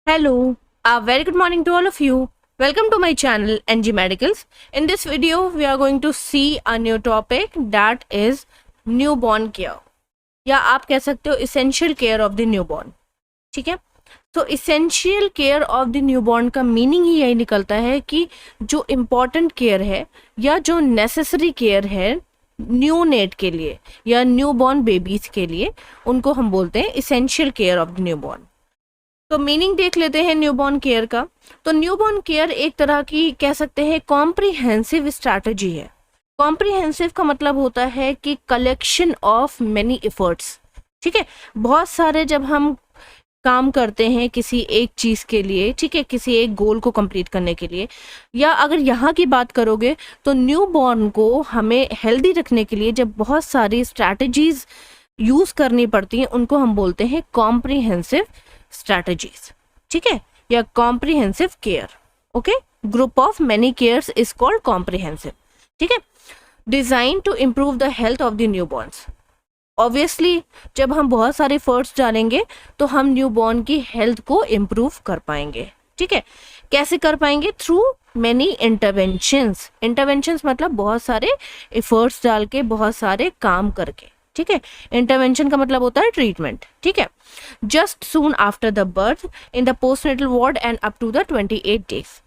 Hello, a very good morning to all of you. Welcome to my channel NG Medicals. In this video, we are going to see a new topic that is newborn care, या आप कह सकते हो essential care of the newborn. ठीक है, तो essential care of the newborn का meaning ही यही निकलता है कि जो इम्पॉर्टेंट केयर है या जो नेसेसरी केयर है न्यूनेट के लिए या न्यूबॉर्न बेबीज के लिए, उनको हम बोलते हैं essential care of the newborn. तो मीनिंग देख लेते हैं न्यूबॉर्न केयर का. तो न्यूबॉर्न केयर एक तरह की कह सकते हैं कॉम्प्रिहेंसिव स्ट्रैटेजी है. कॉम्प्रिहेंसिव का मतलब होता है कि कलेक्शन ऑफ मेनी एफर्ट्स. ठीक है, बहुत सारे जब हम काम करते हैं किसी एक चीज़ के लिए, ठीक है, किसी एक गोल को कंप्लीट करने के लिए, या अगर यहाँ की बात करोगे तो न्यूबॉर्न को हमें हेल्दी रखने के लिए जब बहुत सारी स्ट्रैटेजीज यूज़ करनी पड़ती हैं, उनको हम बोलते हैं कॉम्प्रिहेंसिव स्ट्रैटेजीज. ठीक है, या comprehensive care. Okay, group of many cares is called comprehensive. ठीक है, design to improve the health of the newborns. Obviously जब हम बहुत सारे एफर्ट्स डालेंगे तो हम न्यूबॉर्न की हेल्थ को इम्प्रूव कर पाएंगे. ठीक है, कैसे कर पाएंगे? Through many interventions. इंटरवेंशंस मतलब बहुत सारे एफर्ट्स डाल के, बहुत सारे काम करके. ठीक है, इंटरवेंशन का मतलब होता है ट्रीटमेंट. ठीक है, just soon after the birth in the postnatal ward and up to the 28 days.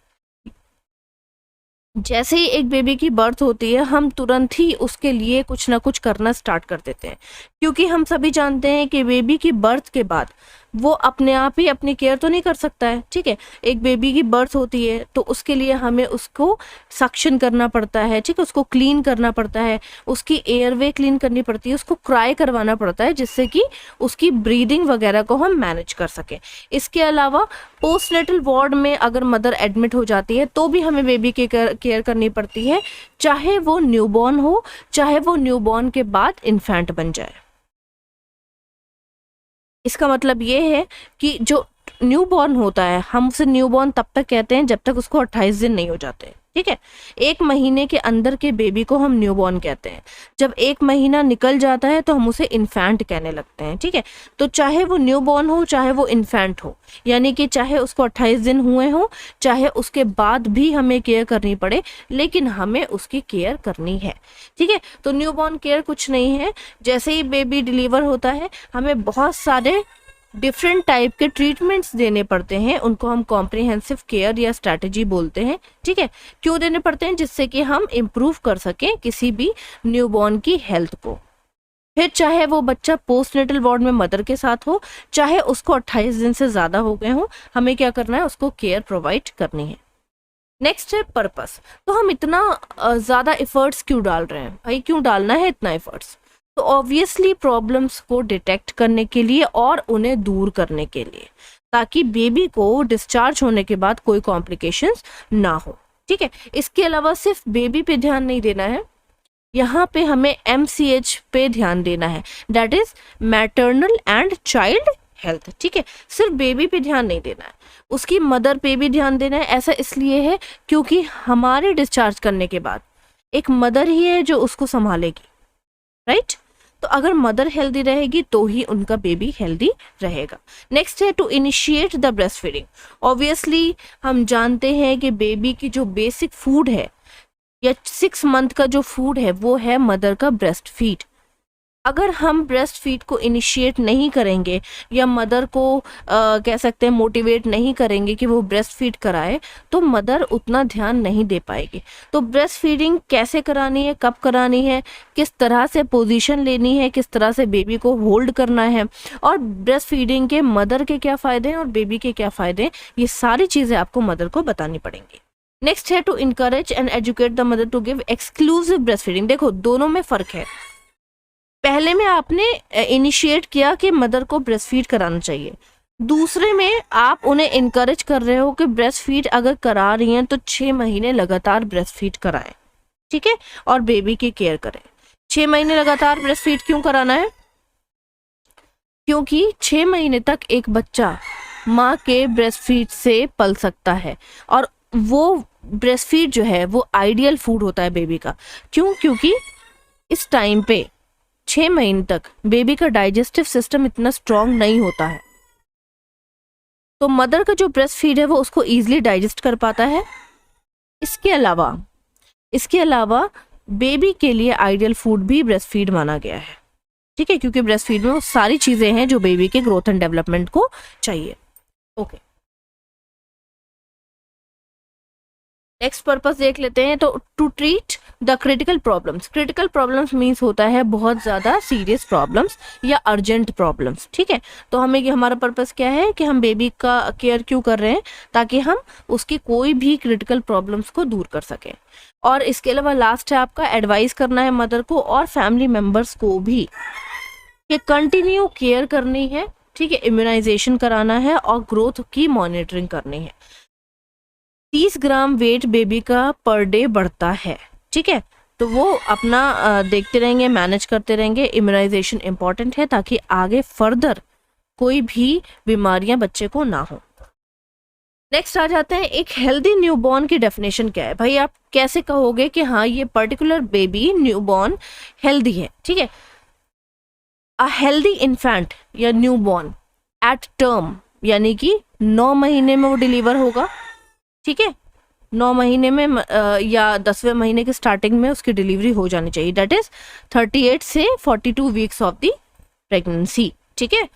जैसे ही एक बेबी की बर्थ होती है हम तुरंत ही उसके लिए कुछ ना कुछ करना स्टार्ट कर देते हैं, क्योंकि हम सभी जानते हैं कि बेबी की बर्थ के बाद वो अपने आप ही अपनी केयर तो नहीं कर सकता है. ठीक है, एक बेबी की बर्थ होती है तो उसके लिए हमें उसको सक्शन करना पड़ता है. ठीक है, उसको क्लीन करना पड़ता है, उसकी एयरवे क्लीन करनी पड़ती है, उसको क्राई करवाना पड़ता है जिससे कि उसकी ब्रीदिंग वगैरह को हम मैनेज कर सकें. इसके अलावा पोस्टनेटल वार्ड में अगर मदर एडमिट हो जाती है तो भी हमें बेबी की केयर करनी पड़ती है, चाहे वो न्यूबॉर्न हो, चाहे वो न्यूबॉर्न के बाद इन्फेंट बन जाए. इसका मतलब ये है कि जो न्यूबॉर्न होता है, हम उसे न्यूबॉर्न तब तक कहते हैं जब तक उसको 28 दिन नहीं हो जाते. ठीक है, 1 महीने के अंदर के बेबी को हम न्यूबॉर्न कहते हैं. जब 1 महीना निकल जाता है तो हम उसे इन्फेंट कहने लगते हैं. ठीक है, तो चाहे वो न्यूबॉर्न हो चाहे वो इन्फेंट हो, यानी कि चाहे उसको 28 दिन हुए हो, चाहे उसके बाद भी हमें केयर करनी पड़े, लेकिन हमें उसकी केयर करनी है. ठीक है, तो न्यूबॉर्न केयर कुछ नहीं है, जैसे ही बेबी डिलीवर होता है हमें बहुत सारे डिफरेंट टाइप के ट्रीटमेंट्स देने पड़ते हैं, उनको हम कॉम्प्रिहेंसिव केयर या स्ट्रैटेजी बोलते हैं. ठीक है, क्यों देने पड़ते हैं? जिससे कि हम इम्प्रूव कर सकें किसी भी न्यूबॉर्न की हेल्थ को. फिर चाहे वो बच्चा पोस्टनेटल वार्ड में मदर के साथ हो, चाहे उसको 28 दिन से ज़्यादा हो गए हों, हमें क्या करना है? उसको केयर प्रोवाइड करनी है. नेक्स्ट है पर्पस. तो हम इतना ज़्यादा एफर्ट्स क्यों डाल रहे हैं भाई? क्यों डालना है इतना एफर्ट्स? तो ऑब्वियसली प्रॉब्लम्स को डिटेक्ट करने के लिए और उन्हें दूर करने के लिए, ताकि बेबी को डिस्चार्ज होने के बाद कोई कॉम्प्लिकेशंस ना हो. ठीक है, इसके अलावा सिर्फ बेबी पे ध्यान नहीं देना है, यहाँ पे हमें MCH पे ध्यान देना है, that is maternal and child health. ठीक है, सिर्फ बेबी पे ध्यान नहीं देना है, उसकी मदर पे भी ध्यान देना है. ऐसा इसलिए है क्योंकि हमारे डिस्चार्ज करने के बाद एक मदर ही है जो उसको संभालेगी. राइट, तो अगर मदर हेल्दी रहेगी तो ही उनका बेबी हेल्दी रहेगा. नेक्स्ट है to initiate the breast feeding. Obviously हम जानते हैं कि बेबी की जो बेसिक फूड है या 6 मंथ का जो फूड है वो है मदर का ब्रेस्ट फीड. अगर हम ब्रेस्ट फीड को इनिशिएट नहीं करेंगे या मदर को कह सकते हैं मोटिवेट नहीं करेंगे कि वो ब्रेस्ट फीड कराए, तो मदर उतना ध्यान नहीं दे पाएगी. तो ब्रेस्ट फीडिंग कैसे करानी है, कब करानी है, किस तरह से पोजीशन लेनी है, किस तरह से बेबी को होल्ड करना है, और ब्रेस्ट फीडिंग के मदर के क्या फ़ायदे हैं और बेबी के क्या फ़ायदे हैं, ये सारी चीज़ें आपको मदर को बतानी पड़ेंगी. नेक्स्ट है to encourage and educate the mother to give exclusive breast feeding. देखो दोनों में फ़र्क है. पहले में आपने इनिशिएट किया कि मदर को ब्रेस्ट फीड कराना चाहिए, दूसरे में आप उन्हें इनकरेज कर रहे हो कि ब्रेस्ट फीड अगर करा रही हैं तो 6 महीने लगातार ब्रेस्ट फीड कराएं. ठीक है, और बेबी की केयर करें. 6 महीने लगातार ब्रेस्ट फीड क्यों कराना है? क्योंकि 6 महीने तक एक बच्चा माँ के ब्रेस्ट फीड से पल सकता है, और वो ब्रेस्ट फीड जो है वो आइडियल फूड होता है बेबी का. क्यों? क्योंकि इस टाइम पे 6 महीने तक बेबी का डाइजेस्टिव सिस्टम इतना स्ट्रांग नहीं होता है, तो मदर का जो ब्रेस्ट फीड है वो उसको ईजिली डाइजेस्ट कर पाता है। इसके अलावा बेबी के लिए आइडियल फूड भी ब्रेस्ट फीड माना गया है, ठीक है, क्योंकि ब्रेस्ट फीड में वो सारी चीजें हैं जो बेबी के ग्रोथ एंड डेवलपमेंट को चाहिए। ओके, नेक्स्ट पर्पस देख लेते हैं। तो to treat the critical problems means होता है बहुत ज़्यादा सीरियस प्रॉब्लम्स या अर्जेंट प्रॉब्लम्स, ठीक है। तो हमें हमारा पर्पस क्या है कि हम बेबी का केयर क्यों कर रहे हैं, ताकि हम उसकी कोई भी क्रिटिकल प्रॉब्लम्स को दूर कर सकें। और इसके अलावा लास्ट है आपका एडवाइस करना है मदर को और फैमिली मेम्बर्स को भी कि कंटिन्यू केयर करनी है, ठीक है, इम्यूनाइजेशन कराना है और ग्रोथ की मॉनिटरिंग करनी है। 30 ग्राम वेट बेबी का पर डे बढ़ता है, ठीक है, तो वो अपना देखते रहेंगे, मैनेज करते रहेंगे। इम्यूनाइजेशन इंपॉर्टेंट है ताकि आगे फर्दर कोई भी बीमारियां बच्चे को ना हो। नेक्स्ट आ जाते हैं, एक हेल्दी न्यूबॉर्न की डेफिनेशन क्या है। भाई आप कैसे कहोगे कि हाँ ये पर्टिकुलर बेबी न्यूबॉर्न हेल्दी है, ठीक है। अ हेल्दी इन्फेंट या न्यूबॉर्न एट टर्म, यानी कि 9 महीने में वो डिलीवर होगा, ठीक है, 9 महीने में या 10वें महीने के स्टार्टिंग में उसकी डिलीवरी हो जानी चाहिए, दैट इज 38 से 42 वीक्स ऑफ द प्रेगनेंसी, ठीक है।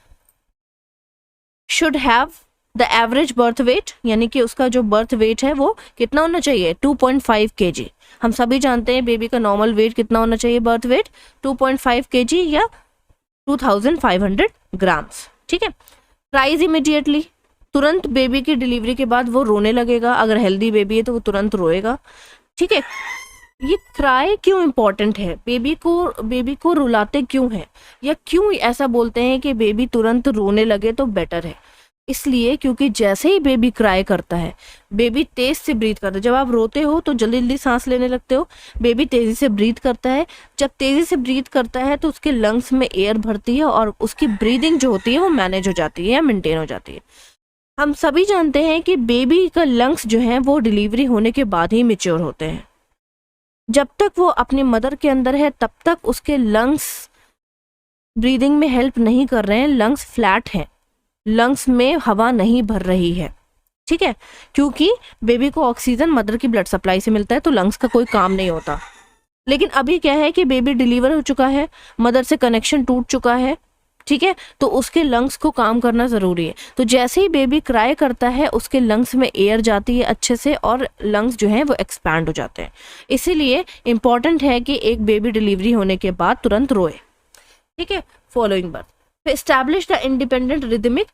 Should have the average birth weight, यानी कि उसका जो बर्थ वेट है वो कितना होना चाहिए, 2.5 kg। हम सभी जानते हैं बेबी का नॉर्मल वेट कितना होना चाहिए, बर्थ वेट 2.5 kg या 2500 ग्राम्स, ठीक है। क्राइज इमीडिएटली, तुरंत बेबी की डिलीवरी के बाद वो रोने लगेगा, अगर हेल्दी बेबी है तो वो तुरंत रोएगा, ठीक है। ये क्राई क्यों इम्पोर्टेंट है, बेबी को रुलाते क्यों है, या क्यों ऐसा बोलते हैं कि बेबी तुरंत रोने लगे तो बेटर है, इसलिए क्योंकि जैसे ही बेबी क्राई करता है बेबी तेज से ब्रीथ करता है। जब आप रोते हो तो जल्दी जल्दी सांस लेने लगते हो, बेबी तेजी से ब्रीथ करता है। जब तेजी से ब्रीथ करता है तो उसके लंग्स में एयर भरती है और उसकी ब्रीदिंग जो होती है वो मैनेज हो जाती है या मेंटेन हो जाती है। हम सभी जानते हैं कि बेबी का लंग्स जो है वो डिलीवरी होने के बाद ही मैच्योर होते हैं। जब तक वो अपनी मदर के अंदर है तब तक उसके लंग्स ब्रीदिंग में हेल्प नहीं कर रहे हैं, लंग्स फ्लैट हैं, लंग्स में हवा नहीं भर रही है, ठीक है, क्योंकि बेबी को ऑक्सीजन मदर की ब्लड सप्लाई से मिलता है, तो लंग्स का कोई काम नहीं होता। लेकिन अभी क्या है कि बेबी डिलीवर हो चुका है, मदर से कनेक्शन टूट चुका है, ठीक है, तो उसके लंग्स को काम करना ज़रूरी है। तो जैसे ही बेबी क्राई करता है उसके लंग्स में एयर जाती है अच्छे से और लंग्स जो हैं वो एक्सपैंड हो जाते हैं। इसीलिए इम्पॉर्टेंट है कि एक बेबी डिलीवरी होने के बाद तुरंत रोए, ठीक है। Following birth, establish the independent rhythmic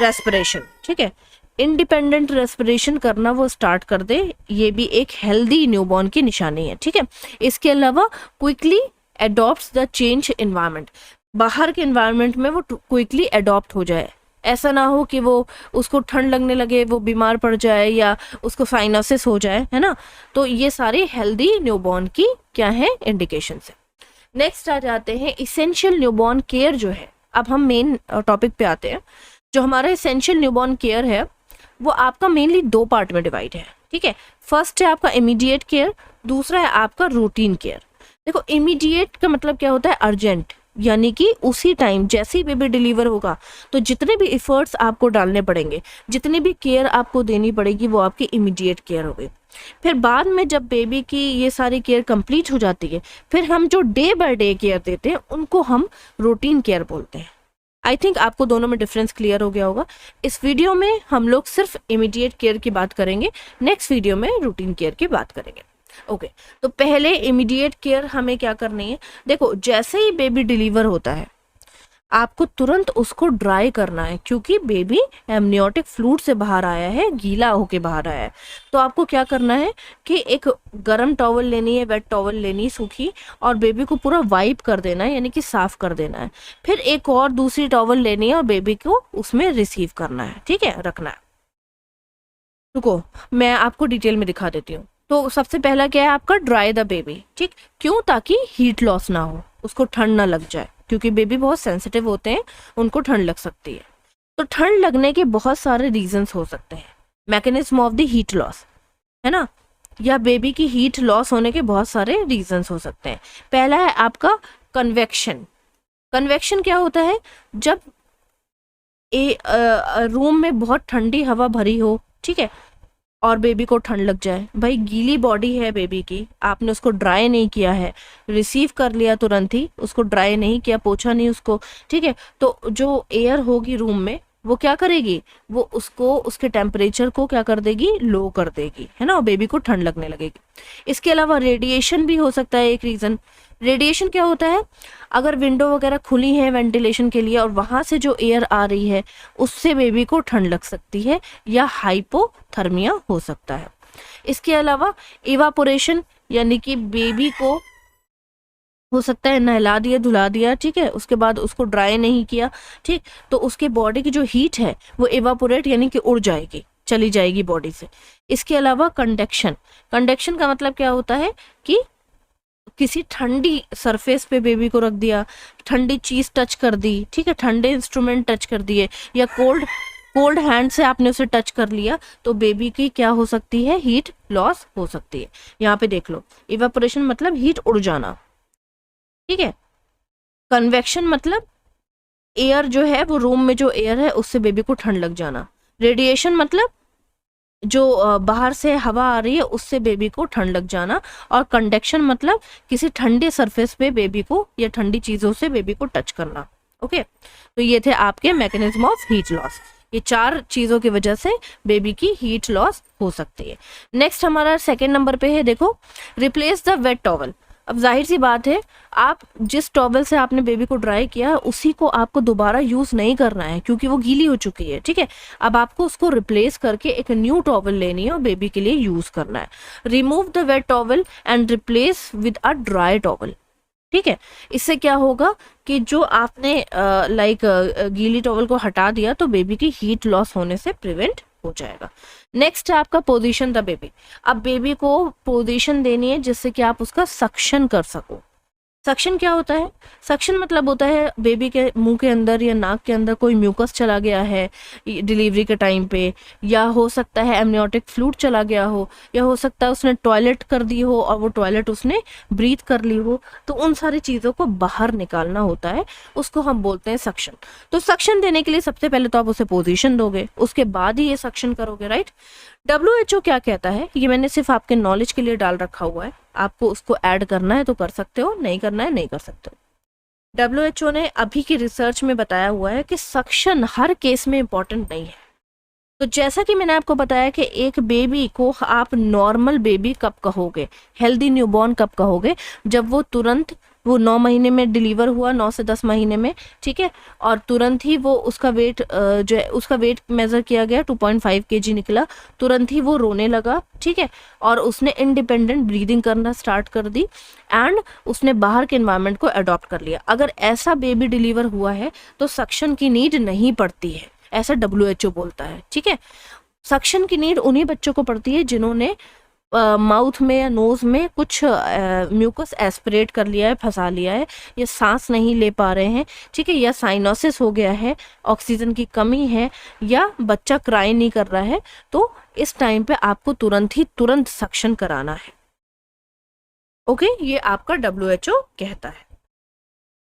respiration, ठीक है, इंडिपेंडेंट रेस्पिरेशन करना वो स्टार्ट कर दे, ये भी एक हेल्दी न्यूबॉर्न की निशानी है, ठीक है। इसके अलावा क्विकली एडॉप्ट्स द चेंज एनवायरनमेंट, बाहर के एनवायरनमेंट में वो क्विकली एडॉप्ट हो जाए, ऐसा ना हो कि वो उसको ठंड लगने लगे, वो बीमार पड़ जाए या उसको साइनसिस हो जाए, है ना। तो ये सारी हेल्दी न्यूबॉर्न की क्या है, इंडिकेशन है। नेक्स्ट आ जाते हैं इसेंशियल न्यूबॉर्न केयर जो है। अब हम मेन टॉपिक पे आते हैं। जो हमारा इसेंशियल न्यूबॉर्न केयर है वो आपका मेनली 2 पार्ट में डिवाइड है, ठीक है। फर्स्ट है आपका इमीडिएट केयर, दूसरा है आपका रूटीन केयर। देखो इमीडिएट का मतलब क्या होता है, अर्जेंट, यानी कि उसी टाइम जैसे ही बेबी डिलीवर होगा तो जितने भी एफर्ट्स आपको डालने पड़ेंगे, जितनी भी केयर आपको देनी पड़ेगी वो आपकी इमीडिएट केयर हो गई। फिर बाद में जब बेबी की ये सारी केयर कंप्लीट हो जाती है फिर हम जो डे बाय डे केयर देते हैं उनको हम रूटीन केयर बोलते हैं। आई थिंक आपको दोनों में डिफरेंस क्लियर हो गया होगा। इस वीडियो में हम लोग सिर्फ इमीडिएट केयर की बात करेंगे, नेक्स्ट वीडियो में रूटीन केयर की बात करेंगे। ओके, तो पहले इमीडिएट केयर हमें क्या करनी है। देखो जैसे ही बेबी डिलीवर होता है आपको तुरंत उसको ड्राई करना है, क्योंकि बेबी एमनियोटिक फ्लूइड से बाहर आया है, गीला होके बाहर आया है। तो आपको क्या करना है कि एक गर्म टॉवल लेनी है, वेट टॉवल लेनी है सूखी, और बेबी को पूरा वाइप कर देना है, यानी कि साफ कर देना है। फिर एक और दूसरी टॉवल लेनी है और बेबी को उसमें रिसीव करना है, ठीक है, रखना है। रुको मैं आपको डिटेल में दिखा देती हूँ। तो सबसे पहला क्या है आपका, ड्राई द बेबी, ठीक, क्यों, ताकि हीट लॉस ना हो, उसको ठंड ना लग जाए, क्योंकि बेबी बहुत सेंसिटिव होते हैं, उनको ठंड लग सकती है। तो ठंड लगने के बहुत सारे रीजंस हो सकते हैं, mechanism of the heat loss, है ना, या बेबी की हीट लॉस होने के बहुत सारे रीजंस हो सकते हैं। पहला है आपका कन्वेक्शन। कन्वेक्शन क्या होता है, जब रूम में बहुत ठंडी हवा भरी हो, ठीक है, और बेबी को ठंड लग जाए। भाई गीली बॉडी है बेबी की, आपने उसको ड्राई नहीं किया है, रिसीव कर लिया तुरंत ही, उसको ड्राई नहीं किया, पोछा नहीं उसको, ठीक है, तो जो एयर होगी रूम में वो क्या करेगी, वो उसको उसके टेम्परेचर को क्या कर देगी, लो कर देगी, है ना, और बेबी को ठंड लगने लगेगी। इसके अलावा रेडिएशन भी हो सकता है एक रीज़न। रेडिएशन क्या होता है, अगर विंडो वगैरह खुली है वेंटिलेशन के लिए और वहाँ से जो एयर आ रही है उससे बेबी को ठंड लग सकती है या हाइपोथर्मिया हो सकता है। इसके अलावा इवापोरेशन, यानी कि बेबी को हो सकता है नहला दिया धुला दिया, ठीक है, उसके बाद उसको ड्राई नहीं किया, ठीक, तो उसके बॉडी की जो हीट है वो इवापोरेट यानी कि उड़ जाएगी, चली जाएगी बॉडी से। इसके अलावा कंडक्शन, कंडक्शन का मतलब क्या होता है कि किसी ठंडी सरफेस पे बेबी को रख दिया, ठंडी चीज टच कर दी, ठीक है, ठंडे इंस्ट्रूमेंट टच कर दिए, या कोल्ड हैंड से आपने उसे टच कर लिया, तो बेबी की क्या हो सकती है, हीट लॉस हो सकती है। यहाँ पे देख लो, इवेपोरेशन मतलब हीट उड़ जाना, ठीक है, कन्वेक्शन मतलब एयर जो है वो रूम में जो एयर है उससे बेबी को ठंड लग जाना, रेडिएशन मतलब जो बाहर से हवा आ रही है उससे बेबी को ठंड लग जाना, और कंडक्शन मतलब किसी ठंडे सरफेस पे बेबी को या ठंडी चीजों से बेबी को टच करना। ओके, तो ये थे आपके मैकेनिज्म ऑफ हीट लॉस। ये 4 चीजों की वजह से बेबी की हीट लॉस हो सकती है। नेक्स्ट हमारा सेकेंड नंबर पे है, देखो, रिप्लेस द वेट टॉवल। अब जाहिर सी बात है, आप जिस टॉवल से आपने बेबी को ड्राई किया उसी को आपको दोबारा यूज नहीं करना है क्योंकि वो गीली हो चुकी है, ठीक है। अब आपको उसको रिप्लेस करके एक न्यू टॉवल लेनी है और बेबी के लिए यूज करना है। Remove the wet towel and replace with a dry towel, ठीक है। इससे क्या होगा कि जो आपने गीली टॉवल को हटा दिया तो बेबी की हीट लॉस होने से प्रिवेंट हो जाएगा। नेक्स्ट है आपका पोजीशन द बेबी। अब बेबी को पोजीशन देनी है जिससे कि आप उसका सक्शन कर सको। सक्शन क्या होता है, सक्शन मतलब होता है बेबी के मुंह के अंदर या नाक के अंदर कोई म्यूकस चला गया है डिलीवरी के टाइम पे, या हो सकता है एमनियोटिक फ्लूइड चला गया हो, या हो सकता है उसने टॉयलेट कर दी हो और वो टॉयलेट उसने ब्रीथ कर ली हो, तो उन सारी चीज़ों को बाहर निकालना होता है, उसको हम बोलते हैं सक्शन। तो सक्शन देने के लिए सबसे पहले तो आप उसे पोजिशन दोगे, उसके बाद ही ये सक्शन करोगे, राइट। WHO क्या कहता है, ये मैंने सिर्फ आपके नॉलेज के लिए डाल रखा हुआ है, आपको उसको ऐड करना है तो कर सकते हो, नहीं करना है नहीं कर सकते हो। WHO ने अभी की रिसर्च में बताया हुआ है कि सक्शन हर केस में इंपॉर्टेंट नहीं है। तो जैसा कि मैंने आपको बताया कि एक बेबी को आप नॉर्मल बेबी कब कहोगे, हेल्दी न्यूबॉर्न कब कहोगे, जब वो 9 महीने में डिलीवर हुआ, 9 से 10 महीने में, ठीक है, और तुरंत ही वो उसका वेट जो है उसका वेट मेजर किया गया 2.5 kg निकला, तुरंत ही वो रोने लगा, ठीक है, और उसने इंडिपेंडेंट ब्रीदिंग करना स्टार्ट कर दी एंड उसने बाहर के एनवायरनमेंट को अडॉप्ट कर लिया। अगर ऐसा बेबी डिलीवर हुआ है तो सक्शन की नीड नहीं पड़ती है, ऐसा WHO बोलता है, ठीक है। सक्शन की नीड उन्हीं बच्चों को पड़ती है जिन्होंने माउथ में या नोज में कुछ म्यूकस एस्पिरेट कर लिया है, फंसा लिया है, या सांस नहीं ले पा रहे हैं, ठीक है, या साइनोसिस हो गया है, ऑक्सीजन की कमी है, या बच्चा क्राई नहीं कर रहा है, तो इस टाइम पे आपको तुरंत सक्शन कराना है। ओके, ये आपका WHO कहता है।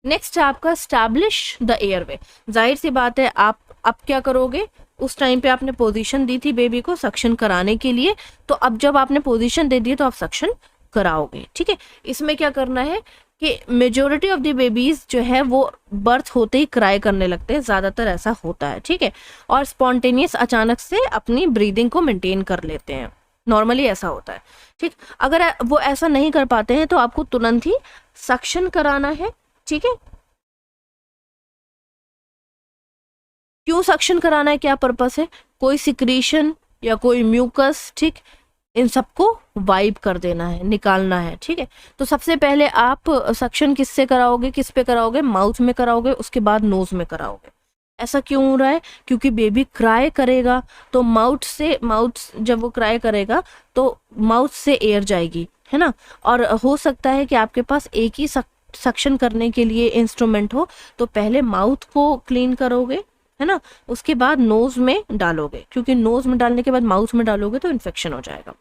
नेक्स्ट है आपका स्टैब्लिश द एयरवे। जाहिर सी बात है, आप अब क्या करोगे, उस टाइम पे आपने पोजीशन दी थी बेबी को सक्शन कराने के लिए, तो अब जब आपने पोजीशन दे दी तो आप सक्शन कराओगे, ठीक है। इसमें क्या करना है कि मेजोरिटी ऑफ द बेबीज जो है वो बर्थ होते ही क्राई करने लगते हैं, ज्यादातर ऐसा होता है, ठीक है, और स्पॉन्टेनियस अचानक से अपनी ब्रीदिंग को मेंटेन कर लेते हैं, नॉर्मली ऐसा होता है, ठीक। अगर वो ऐसा नहीं कर पाते हैं तो आपको तुरंत ही सक्शन कराना है, ठीक है। क्यों सक्शन कराना है, क्या पर्पस है, कोई सिक्रीशन या कोई म्यूकस, ठीक, इन सबको वाइप कर देना है, निकालना है, ठीक है। तो सबसे पहले आप सक्शन किससे कराओगे, किस पे कराओगे, माउथ में कराओगे, उसके बाद नोज में कराओगे। ऐसा क्यों हो रहा है, क्योंकि बेबी क्राई करेगा तो माउथ जब वो क्राई करेगा तो माउथ से एयर जाएगी, है ना, और हो सकता है कि आपके पास एक ही सक्शन करने के लिए इंस्ट्रूमेंट हो, तो पहले माउथ को क्लीन करोगे, है ना, उसके बाद नोज में डालोगे, क्योंकि नोज में डालने के बाद माउथ में डालोगे तो इन्फेक्शन हो जाएगा।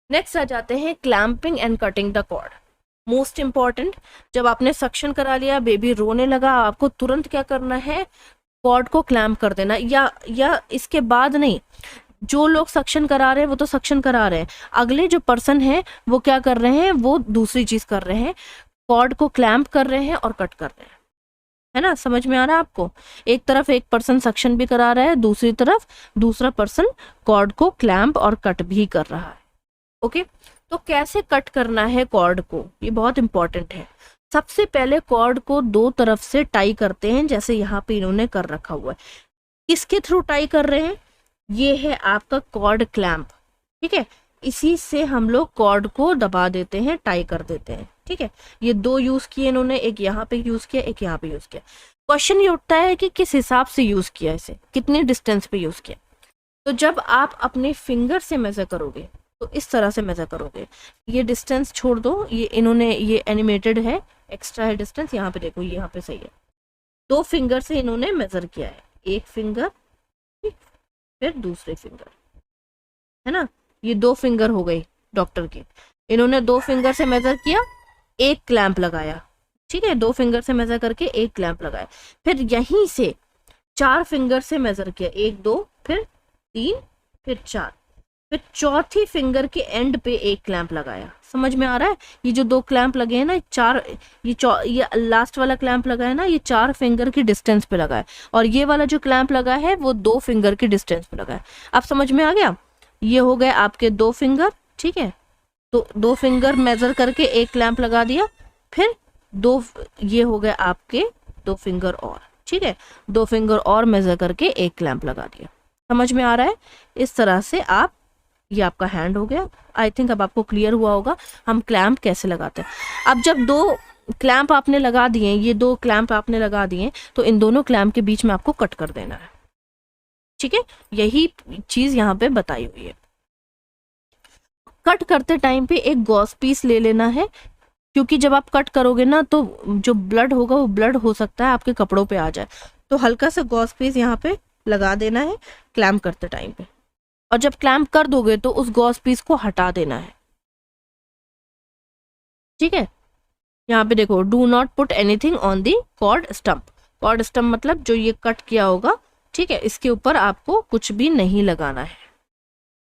नेक्स्ट आ जाते हैं clamping and cutting the cord. Most important, जब आपने सक्शन करा लिया, बेबी रोने लगा, आपको तुरंत क्या करना है, कॉर्ड को क्लैम्प कर देना, या इसके बाद नहीं। जो लोग सक्शन करा रहे हैं वो तो सक्शन करा रहे हैं, अगले जो पर्सन है वो क्या कर रहे हैं, वो दूसरी चीज कर रहे हैं, कॉर्ड को क्लैम्प कर रहे हैं और कट कर रहे हैं, है ना। समझ में आ रहा है आपको? एक तरफ एक पर्सन सक्शन भी करा रहा है, दूसरी तरफ दूसरा पर्सन कॉर्ड को क्लैम्प और कट भी कर रहा है। ओके, तो कैसे कट करना है कॉर्ड को, ये बहुत इंपॉर्टेंट है। सबसे पहले कॉर्ड को दो तरफ से टाई करते हैं, जैसे यहाँ पे इन्होंने कर रखा हुआ है। किसके थ्रू टाई कर रहे हैं? ये है आपका कॉर्ड क्लैम्प, ठीक है। इसी से हम लोग कॉर्ड को दबा देते हैं, टाई कर देते हैं, ठीक है। ये दो यूज किए इन्होंने, एक यहाँ पे यूज किया, एक यहाँ पे यूज किया। क्वेश्चन ये उठता है कि किस हिसाब से यूज किया, इसे कितनी डिस्टेंस पे यूज किया। तो जब आप अपने फिंगर से मेजर करोगे तो इस तरह से मेजर करोगे, ये डिस्टेंस छोड़ दो, ये इन्होंने ये एनिमेटेड है, एक्स्ट्रा है डिस्टेंस, यहाँ पे देखो, यहाँ पे सही है। दो फिंगर से इन्होंने मेजर किया है, एक फिंगर फिर दूसरे फिंगर, है ना। ये दो फिंगर हो गई डॉक्टर की, इन्होंने दो फिंगर से मेजर किया, एक क्लैंप लगाया, ठीक है। दो फिंगर से मेजर करके एक क्लैंप लगाया, फिर यहीं से चार फिंगर से मेजर किया, एक दो फिर तीन फिर चार, फिर चौथी फिंगर के एंड पे एक क्लैंप लगाया। समझ में आ रहा है? ये जो दो क्लैंप लगे हैं ना, चार, ये लास्ट वाला क्लैंप लगा है ना, ये चार फिंगर की डिस्टेंस पे लगा है, और ये वाला जो क्लैंप लगा है वो दो फिंगर की डिस्टेंस पे लगा है। अब समझ में आ गया? ये हो गए आपके दो फिंगर, ठीक है। तो दो फिंगर मेजर करके एक क्लैंप लगा दिया, फिर दो, ये हो गए आपके दो फिंगर और, ठीक है। दो फिंगर और मेजर करके एक क्लैंप लगा दिया। समझ में आ रहा है? इस तरह से आप, ये आपका हैंड हो गया। आई थिंक अब आपको क्लियर हुआ होगा हम क्लैंप कैसे लगाते हैं। अब जब दो क्लैंप आपने लगा दिए, ये दो क्लैंप आपने लगा दिए, तो इन दोनों क्लैंप के बीच में आपको कट कर देना है, ठीक है। यही चीज यहाँ पे बताई हुई है। कट करते टाइम पे एक गॉस पीस ले लेना है, क्योंकि जब आप कट करोगे ना तो जो ब्लड होगा वो ब्लड हो सकता है आपके कपड़ों पे आ जाए, तो हल्का सा गॉस पीस यहाँ पे लगा देना है क्लैम्प करते टाइम पे, और जब क्लैम्प कर दोगे तो उस गॉस पीस को हटा देना है, ठीक है। यहाँ पे देखो, do not put anything on the cord stump. Cord stump मतलब जो ये कट किया होगा, ठीक है, इसके ऊपर आपको कुछ भी नहीं लगाना है।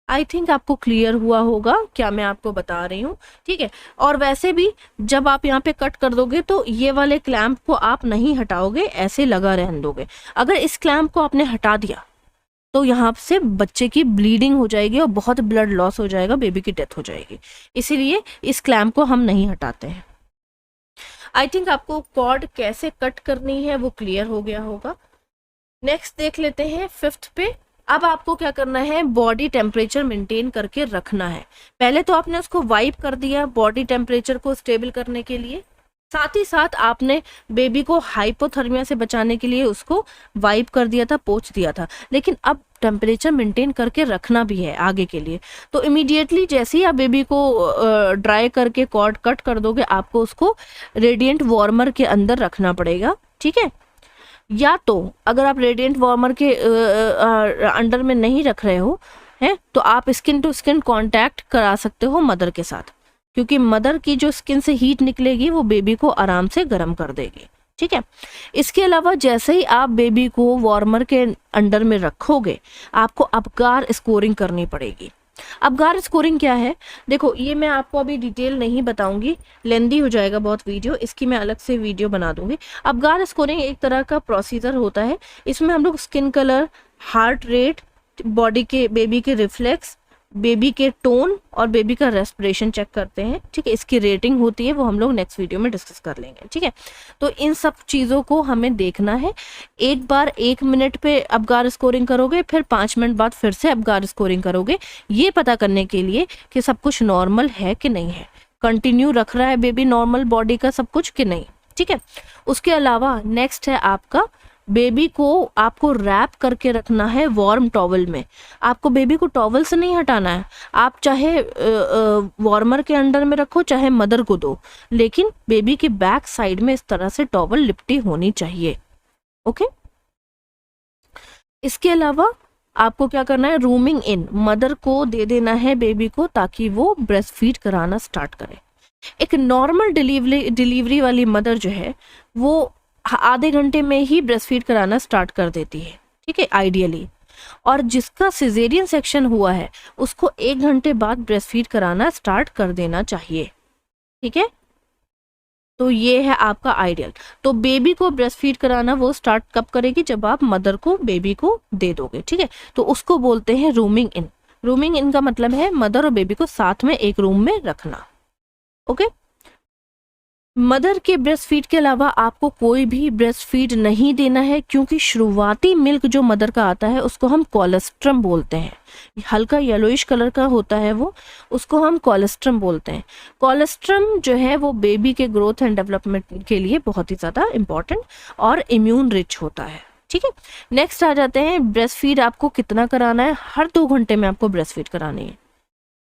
आई थिंक आपको क्लियर हुआ होगा क्या मैं आपको बता रही हूँ, ठीक है। और वैसे भी जब आप यहाँ पे कट कर दोगे तो ये वाले क्लैंप को आप नहीं हटाओगे, ऐसे लगा रहने दोगे। अगर इस क्लैंप को आपने हटा दिया तो यहाँ से बच्चे की ब्लीडिंग हो जाएगी और बहुत ब्लड लॉस हो जाएगा, बेबी की डेथ हो जाएगी। इसीलिए इस क्लैंप को हम नहीं हटाते हैं। आई थिंक आपको कॉर्ड कैसे कट करनी है वो क्लियर हो गया होगा। नेक्स्ट देख लेते हैं 5th पे। अब आपको क्या करना है, बॉडी टेम्परेचर मेंटेन करके रखना है। पहले तो आपने उसको वाइप कर दिया बॉडी टेम्परेचर को स्टेबल करने के लिए, साथ ही साथ आपने बेबी को हाइपोथर्मिया से बचाने के लिए उसको वाइप कर दिया था, पोंछ दिया था। लेकिन अब टेम्परेचर मेंटेन करके रखना भी है आगे के लिए, तो इमीडिएटली जैसे ही आप बेबी को ड्राई करके कॉर्ड कट कर दोगे, आपको उसको रेडिएंट वार्मर के अंदर रखना पड़ेगा, ठीक है। या तो अगर आप रेडिएंट वार्मर के अंडर में नहीं रख रहे हो हैं, तो आप स्किन टू स्किन कांटेक्ट करा सकते हो मदर के साथ, क्योंकि मदर की जो स्किन से हीट निकलेगी वो बेबी को आराम से गर्म कर देगी, ठीक है। इसके अलावा जैसे ही आप बेबी को वार्मर के अंडर में रखोगे, आपको अबगार स्कोरिंग करनी पड़ेगी। अबगार स्कोरिंग क्या है, देखो ये मैं आपको अभी डिटेल नहीं बताऊंगी, लेंदी हो जाएगा बहुत वीडियो, इसकी मैं अलग से वीडियो बना दूंगी। अबगार स्कोरिंग एक तरह का प्रोसीजर होता है, इसमें हम लोग skin colour, heart rate, body के बेबी के रिफ्लेक्स, बेबी के टोन और बेबी का रेस्पिरेशन चेक करते हैं, ठीक है। इसकी रेटिंग होती है, वो हम लोग नेक्स्ट वीडियो में डिस्कस कर लेंगे, ठीक है। तो इन सब चीज़ों को हमें देखना है। एक बार 1 मिनट पे अबगार स्कोरिंग करोगे, फिर 5 मिनट बाद फिर से अबगार स्कोरिंग करोगे, ये पता करने के लिए कि सब कुछ नॉर्मल है कि नहीं है, कंटिन्यू रख रहा है बेबी नॉर्मल बॉडी का सब कुछ कि नहीं, ठीक है। उसके अलावा नेक्स्ट है आपका, बेबी को आपको रैप करके रखना है वार्म टॉवल में। आपको बेबी को टॉवल से नहीं हटाना है, आप चाहे वार्मर के अंडर में रखो चाहे मदर को दो, लेकिन बेबी के बैक साइड में इस तरह से टॉवल लिपटी होनी चाहिए, ओके। इसके अलावा आपको क्या करना है, रूमिंग इन, मदर को दे देना है बेबी को ताकि वो ब्रेस्ट फीड कराना स्टार्ट करे। एक नॉर्मल डिलीवरी वाली मदर जो है वो आधे घंटे में ही ब्रेस्ट फीड कराना स्टार्ट कर देती है, ठीक है, आइडियली। और जिसका सिजेरियन सेक्शन हुआ है उसको 1 घंटे बाद ब्रेस्ट फीड कराना स्टार्ट कर देना चाहिए, ठीक है। तो ये है आपका आइडियल। तो बेबी को ब्रेस्ट फीड कराना वो स्टार्ट कब करेगी, जब आप मदर को बेबी को दे दोगे, ठीक है। तो उसको बोलते हैं रूमिंग इन। रूमिंग इन का मतलब है मदर और बेबी को साथ में एक रूम में रखना, ओके। मदर के ब्रेस्ट फीड के अलावा आपको कोई भी ब्रेस्ट फीड नहीं देना है, क्योंकि शुरुआती मिल्क जो मदर का आता है उसको हम कोलेस्ट्रम बोलते हैं। हल्का येलोइश कलर का होता है वो, उसको हम कोलेस्ट्रम बोलते हैं। कोलेस्ट्रम जो है वो बेबी के ग्रोथ एंड डेवलपमेंट के लिए बहुत ही ज़्यादा इंपॉर्टेंट और इम्यून रिच होता है, ठीक है। नेक्स्ट आ जाते हैं, ब्रेस्ट फीड आपको कितना कराना है। हर 2 घंटे में आपको ब्रेस्ट फीड करानी है,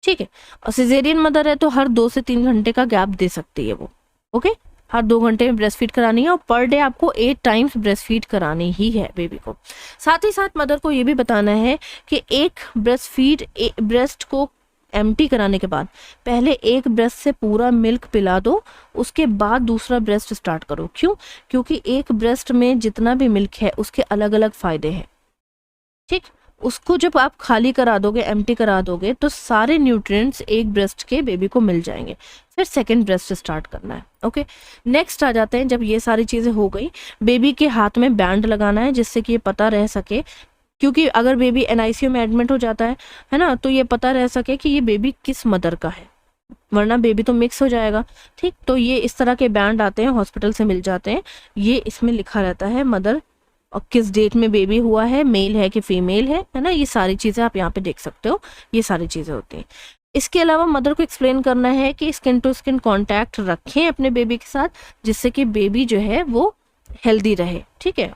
ठीक है। और सिजेरियन मदर है तो हर 2 से 3 घंटे का गैप दे सकती है वो, ओके। हर 2 घंटे में ब्रेस्ट फीड करानी है और पर डे आपको 8 टाइम्स ब्रेस्ट फीड करानी ही है बेबी को। साथ ही साथ मदर को ये भी बताना है कि एक ब्रेस्ट को एम्प्टी कराने के बाद पहले एक ब्रेस्ट से पूरा मिल्क पिला दो, उसके बाद दूसरा ब्रेस्ट स्टार्ट करो। क्यों? क्योंकि एक ब्रेस्ट में जितना भी मिल्क है उसके अलग अलग फायदे हैं, ठीक। उसको जब आप खाली करा दोगे, एम्प्टी करा दोगे, तो सारे न्यूट्रिएंट्स एक ब्रेस्ट के बेबी को मिल जाएंगे। फिर सेकंड ब्रेस्ट स्टार्ट करना है, ओके। नेक्स्ट आ जाते हैं, जब ये सारी चीज़ें हो गई, बेबी के हाथ में बैंड लगाना है जिससे कि ये पता रह सके, क्योंकि अगर बेबी NICU में एडमिट हो जाता है ना, तो ये पता रह सके कि ये बेबी किस मदर का है, वरना बेबी तो मिक्स हो जाएगा, ठीक। तो ये इस तरह के बैंड आते हैं, हॉस्पिटल से मिल जाते हैं। ये इसमें लिखा रहता है मदर और किस डेट में बेबी हुआ है, मेल है कि फीमेल है ना। ये सारी चीज़ें आप यहाँ पे देख सकते हो, ये सारी चीज़ें होती हैं। इसके अलावा मदर को एक्सप्लेन करना है कि स्किन टू स्किन कांटेक्ट रखें अपने बेबी के साथ, जिससे कि बेबी जो है वो हेल्दी रहे, ठीक है।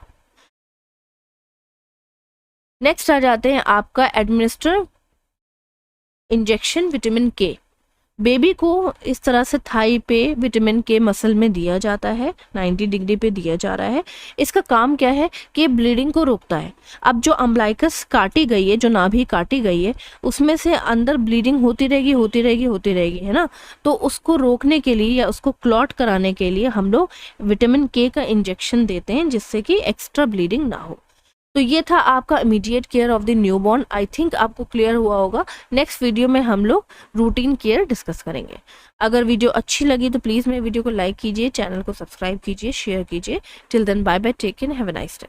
नेक्स्ट आ जाते हैं आपका एडमिनिस्टर इंजेक्शन विटामिन के। बेबी को इस तरह से थाई पे विटामिन के मसल में दिया जाता है, 90 डिग्री पे दिया जा रहा है। इसका काम क्या है कि ब्लीडिंग को रोकता है। अब जो अम्बलाइकस काटी गई है, जो नाभि काटी गई है, उसमें से अंदर ब्लीडिंग होती रहेगी, है ना। तो उसको रोकने के लिए या उसको क्लॉट कराने के लिए हम लोग विटामिन के का इंजेक्शन देते हैं, जिससे कि एक्स्ट्रा ब्लीडिंग ना हो। तो ये था आपका immediate care of the newborn. I think आपको क्लियर हुआ होगा। नेक्स्ट वीडियो में हम लोग रूटीन केयर डिस्कस करेंगे। अगर वीडियो अच्छी लगी तो प्लीज़ मेरे वीडियो को लाइक कीजिए, चैनल को सब्सक्राइब कीजिए, शेयर कीजिए। Till then bye bye, take care, have a nice day.